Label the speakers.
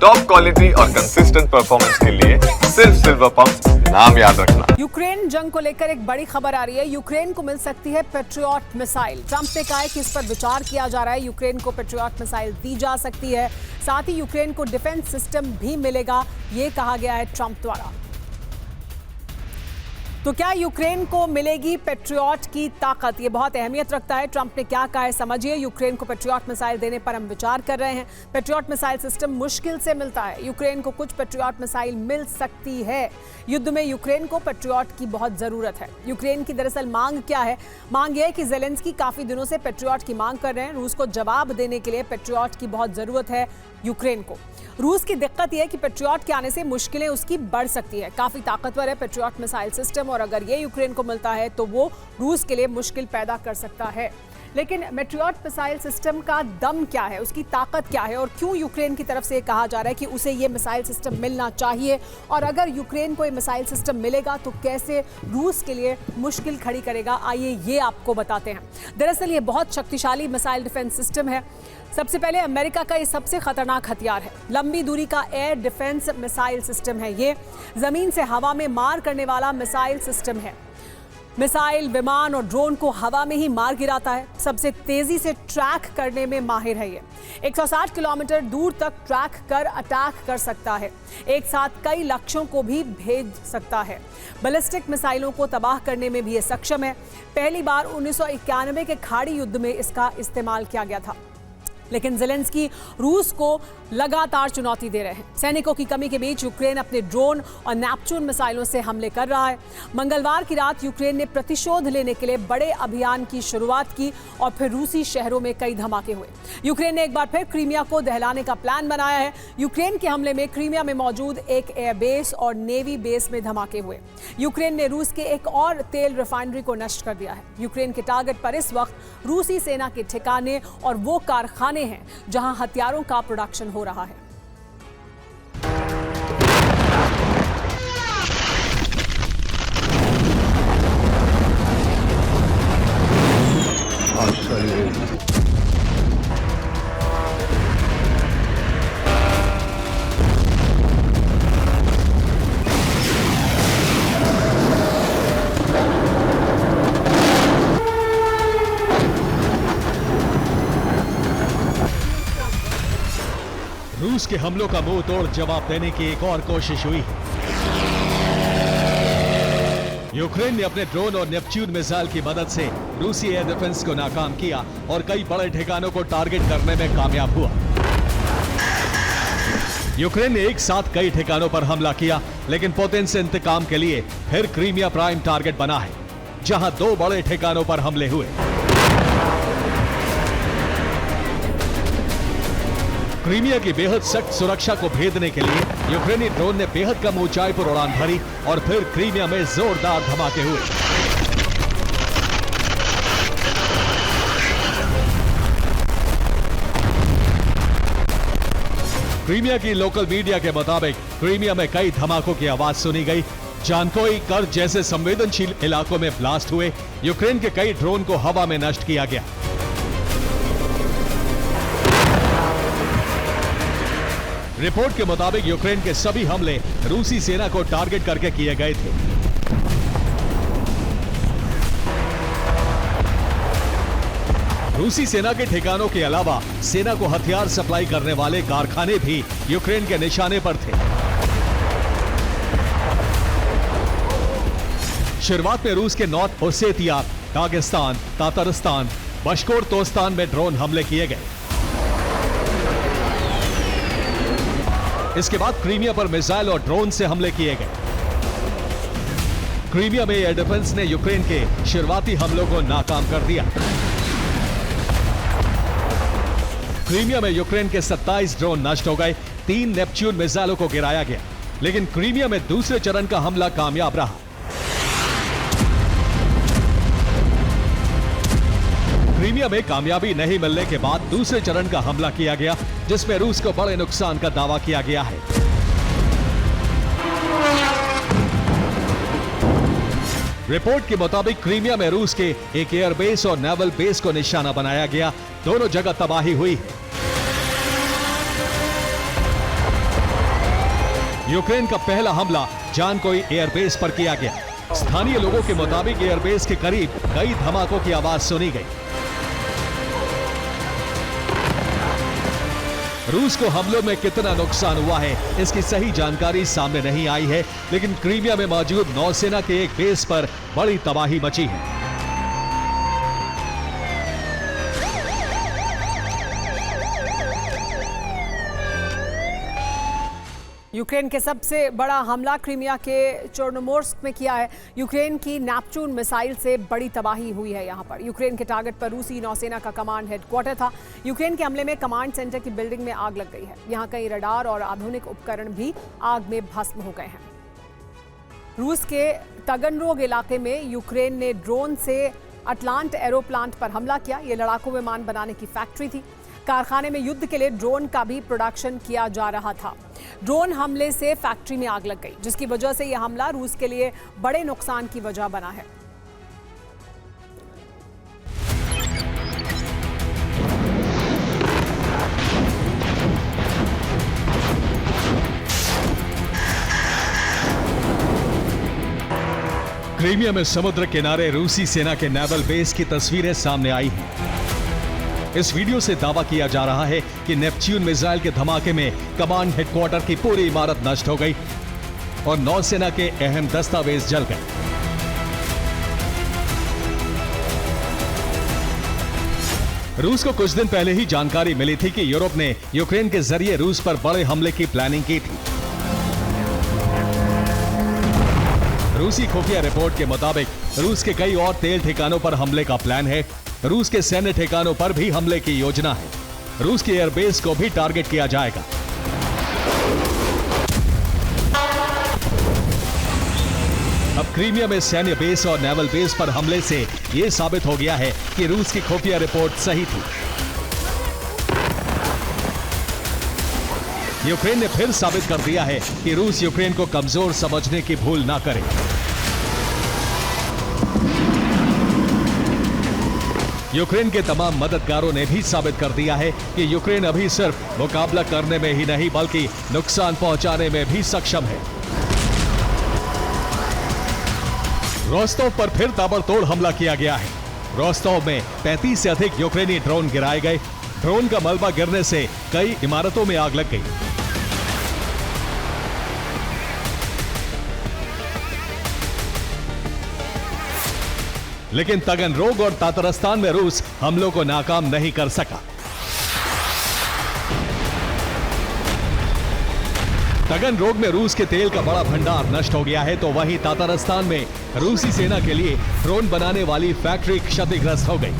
Speaker 1: Top quality और consistent performance के लिए सिर्फ सिल्वर पंप्स, नाम याद रखना।
Speaker 2: यूक्रेन जंग को लेकर एक बड़ी खबर आ रही है। यूक्रेन को मिल सकती है पेट्रियट मिसाइल। ट्रंप ने कहा है कि इस पर विचार किया जा रहा है। यूक्रेन को पेट्रियट मिसाइल दी जा सकती है। साथ ही यूक्रेन को डिफेंस सिस्टम भी मिलेगा, ये कहा गया है ट्रंप द्वारा। तो क्या यूक्रेन को मिलेगी पेट्रियट की ताकत? ये बहुत अहमियत रखता है। ट्रंप ने क्या कहा है समझिए। यूक्रेन को पेट्रियट मिसाइल देने पर हम विचार कर रहे हैं। पेट्रियट मिसाइल सिस्टम मुश्किल से मिलता है। यूक्रेन को कुछ पेट्रियट मिसाइल मिल सकती है। युद्ध में यूक्रेन को पेट्रियट की बहुत जरूरत है। यूक्रेन की दरअसल मांग क्या है? मांग यह है कि जेलेंस्की काफी दिनों से पेट्रियट की मांग कर रहे हैं। रूस को जवाब देने के लिए पेट्रियट की बहुत जरूरत है यूक्रेन को। रूस की दिक्कत यह है कि पेट्रियट के आने से मुश्किलें उसकी बढ़ सकती है। काफी ताकतवर है पेट्रियट मिसाइल सिस्टम और अगर ये यूक्रेन को मिलता है तो वो रूस के लिए मुश्किल पैदा कर सकता है। लेकिन पेट्रियट मिसाइल सिस्टम का दम क्या है, उसकी ताकत क्या है और क्यों यूक्रेन की तरफ से कहा जा रहा है कि उसे ये मिसाइल सिस्टम मिलना चाहिए? और अगर यूक्रेन को ये मिसाइल सिस्टम मिलेगा तो कैसे रूस के लिए मुश्किल खड़ी करेगा, आइए ये आपको बताते हैं। दरअसल ये बहुत शक्तिशाली मिसाइल डिफेंस सिस्टम है। सबसे पहले अमेरिका का ये सबसे खतरनाक हथियार है। लंबी दूरी का एयर डिफेंस मिसाइल सिस्टम है। ये जमीन से हवा में मार करने वाला मिसाइल सिस्टम है। मिसाइल, विमान और ड्रोन को हवा में ही मार गिराता है। सबसे तेजी से ट्रैक करने में माहिर है ये। 160 किलोमीटर दूर तक ट्रैक कर अटैक कर सकता है। एक साथ कई लक्ष्यों को भी भेज सकता है। बैलिस्टिक मिसाइलों को तबाह करने में भी ये सक्षम है। पहली बार 1991 के खाड़ी युद्ध में इसका इस्तेमाल किया गया था। लेकिन जेलेंस्की रूस को लगातार चुनौती दे रहे हैं। सैनिकों की कमी के बीच यूक्रेन अपने ड्रोन और नेपच्यून मिसाइलों से हमले कर रहा है। मंगलवार की रात यूक्रेन ने प्रतिशोध लेने के लिए बड़े अभियान की शुरुआत की और फिर रूसी शहरों में कई धमाके हुए। यूक्रेन ने एक बार फिर क्रीमिया को दहलाने का प्लान बनाया है। यूक्रेन के हमले में क्रीमिया में मौजूद एक एयरबेस और नेवी बेस में धमाके हुए। यूक्रेन ने रूस के एक और तेल रिफाइनरी को नष्ट कर दिया है। यूक्रेन के टारगेट पर इस वक्त रूसी सेना के ठिकाने और वो कारखाने हैं जहां हथियारों का प्रोडक्शन हो रहा है।
Speaker 3: रूस के हमलों का मुंह तोड़ जवाब देने की एक और कोशिश हुई है। यूक्रेन ने अपने ड्रोन और नेपच्यून मिसाइल की मदद से रूसी एयर डिफेंस को नाकाम किया और कई बड़े ठिकानों को टारगेट करने में कामयाब हुआ। यूक्रेन ने एक साथ कई ठिकानों पर हमला किया, लेकिन पुतिन से इंतकाम के लिए फिर क्रीमिया प्राइम टारगेट बना है, जहां 2 बड़े ठिकानों पर हमले हुए। क्रीमिया की बेहद सख्त सुरक्षा को भेदने के लिए यूक्रेनी ड्रोन ने बेहद कम ऊंचाई पर उड़ान भरी और फिर क्रीमिया में जोरदार धमाके हुए। क्रीमिया की लोकल मीडिया के मुताबिक क्रीमिया में कई धमाकों की आवाज सुनी गई। जानकोई, कर्ज जैसे संवेदनशील इलाकों में ब्लास्ट हुए। यूक्रेन के कई ड्रोन को हवा में नष्ट किया गया। रिपोर्ट के मुताबिक यूक्रेन के सभी हमले रूसी सेना को टारगेट करके किए गए थे। रूसी सेना के ठिकानों के अलावा सेना को हथियार सप्लाई करने वाले कारखाने भी यूक्रेन के निशाने पर थे। शुरुआत में रूस के नॉर्थ ओसेतिया, दागिस्तान, तातारिस्तान, बशकोरतोस्तान में ड्रोन हमले किए गए। इसके बाद क्रीमिया पर मिसाइल और ड्रोन से हमले किए गए। क्रीमिया में एयर डिफेंस ने यूक्रेन के शुरुआती हमलों को नाकाम कर दिया। क्रीमिया में यूक्रेन के 27 ड्रोन नष्ट हो गए। 3 नेपच्यून मिसाइलों को गिराया गया, लेकिन क्रीमिया में दूसरे चरण का हमला कामयाब रहा। क्रीमिया में कामयाबी नहीं मिलने के बाद दूसरे चरण का हमला किया गया, जिसमें रूस को बड़े नुकसान का दावा किया गया है। रिपोर्ट के मुताबिक क्रीमिया में रूस के एक एयरबेस और नेवल बेस को निशाना बनाया गया। दोनों जगह तबाही हुई है। यूक्रेन का पहला हमला जानकोई एयरबेस पर किया गया। स्थानीय लोगों के मुताबिक एयरबेस के करीब कई धमाकों की आवाज सुनी गई। रूस को हमलों में कितना नुकसान हुआ है इसकी सही जानकारी सामने नहीं आई है, लेकिन क्रीमिया में मौजूद नौसेना के एक बेस पर बड़ी तबाही मची है।
Speaker 2: यूक्रेन के सबसे बड़ा हमला क्रीमिया के चोर्नोमोर्स्क में किया है। यूक्रेन की नेपच्यून मिसाइल से बड़ी तबाही हुई है। यहाँ पर यूक्रेन के टारगेट पर रूसी नौसेना का कमांड हेडक्वार्टर था। यूक्रेन के हमले में कमांड सेंटर की बिल्डिंग में आग लग गई है। यहाँ कई रडार और आधुनिक उपकरण भी आग में भस्म हो गए हैं। रूस के तगनरोग इलाके में यूक्रेन ने ड्रोन से अटलांट एरो प्लांट पर हमला किया। ये लड़ाकू विमान बनाने की फैक्ट्री थी। कारखाने में युद्ध के लिए ड्रोन का भी प्रोडक्शन किया जा रहा था। ड्रोन हमले से फैक्ट्री में आग लग गई, जिसकी वजह से यह हमला रूस के लिए बड़े नुकसान की वजह बना है।
Speaker 3: क्रीमिया में समुद्र किनारे रूसी सेना के नेवल बेस की तस्वीरें सामने आई हैं। इस वीडियो से दावा किया जा रहा है कि नेपच्यून मिसाइल के धमाके में कमांड हेडक्वार्टर की पूरी इमारत नष्ट हो गई और नौसेना के अहम दस्तावेज जल गए। रूस को कुछ दिन पहले ही जानकारी मिली थी कि यूरोप ने यूक्रेन के जरिए रूस पर बड़े हमले की प्लानिंग की थी। रूसी खुफिया रिपोर्ट के मुताबिक रूस के कई और तेल ठिकानों पर हमले का प्लान है। रूस के सैन्य ठिकानों पर भी हमले की योजना है। रूस के एयरबेस को भी टारगेट किया जाएगा। अब क्रीमिया में सैन्य बेस और नेवल बेस पर हमले से यह साबित हो गया है कि रूस की खुफिया रिपोर्ट सही थी। यूक्रेन ने फिर साबित कर दिया है कि रूस यूक्रेन को कमजोर समझने की भूल ना करे। यूक्रेन के तमाम मददगारों ने भी साबित कर दिया है कि यूक्रेन अभी सिर्फ मुकाबला करने में ही नहीं बल्कि नुकसान पहुंचाने में भी सक्षम है। रोस्तोव पर फिर ताबड़तोड़ हमला किया गया है। रोस्तोव में 35 से अधिक यूक्रेनी ड्रोन गिराए गए। ड्रोन का मलबा गिरने से कई इमारतों में आग लग गई। लेकिन तगनरोग और तातरस्तान में रूस हमलों को नाकाम नहीं कर सका। तगनरोग में रूस के तेल का बड़ा भंडार नष्ट हो गया है, तो वहीं तातरस्तान में रूसी सेना के लिए ड्रोन बनाने वाली फैक्ट्री क्षतिग्रस्त हो गई।